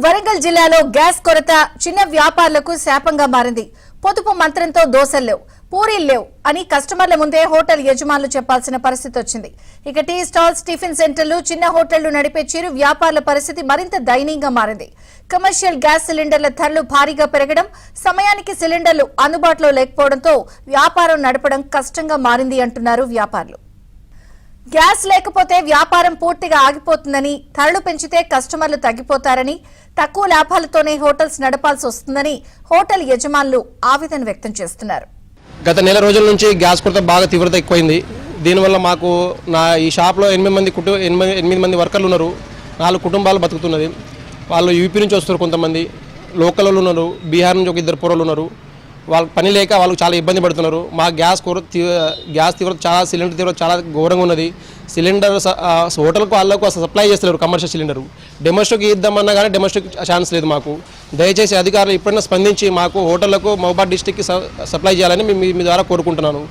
వరంగల్ జిల్లాలో గ్యాస్ కొరత చిన్న వ్యాపారులకు శాపంగా మారింది. పొదుపు మంత్రంతో దోశలు లేవు, పూరీలు లేవు అని కస్టమర్ల ముందే హోటల్ యజమానులు చెప్పాల్సిన పరిస్థితి వచ్చింది. ఇక టీ స్టాల్స్, టిఫిన్ సెంటర్లు, చిన్న హోటళ్లు నడిపే చిరు వ్యాపారుల పరిస్థితి మరింత దయనీయంగా మారింది. కమర్షియల్ గ్యాస్ సిలిండర్ల ధరలు భారీగా పెరగడం, సమయానికి సిలిండర్లు అందుబాటులో లేకపోవడంతో వ్యాపారం నడపడం కష్టంగా మారింది అంటున్నారు వ్యాపారులు. గ్యాస్ లేకపోతే వ్యాపారం పూర్తిగా ఆగిపోతుందని, ధరలు పెంచితే కస్టమర్లు తగ్గిపోతారని, తక్కువ లాభాలతోనే హోటల్స్ నడపాల్సి వస్తుందని హోటల్ యజమానులు ఆవేదన వ్యక్తం చేస్తున్నారు. గత నెల రోజుల నుంచి గ్యాస్ కొరత బాగా తీవ్రత ఎక్కువైంది. దీనివల్ల మాకు ఈ షాప్లో 8 మంది వర్కర్లు ఉన్నారు. 4 కుటుంబాలు బతుకుతున్నది. వాళ్ళు యూపీ నుంచి వస్తారు, కొంతమంది లోకల్ వాళ్ళు ఉన్నారు, బీహార్ నుంచి ఒక 2 పోరలు ఉన్నారు. వాళ్ళకి పని లేక వాళ్ళు చాలా ఇబ్బంది పడుతున్నారు. మా గ్యాస్ తీవ్రత చాలా, సిలిండర్ తీవ్రత చాలా ఘోరంగా ఉన్నది. సిలిండర్ హోటల్కు వాళ్ళకు అసలు సప్లై చేస్తలేరు. కమర్షియల్ సిలిండరు డొమెస్టిక్ ఇద్దామన్నా కానీ డొమెస్టిక్ ఛాన్స్ లేదు మాకు. దయచేసి అధికారులు ఇప్పుడైనా స్పందించి మాకు హోటళ్లకు మహబూబాబాద్ డిస్టిక్కి సప్లై చేయాలని మీ ద్వారా కోరుకుంటున్నాను.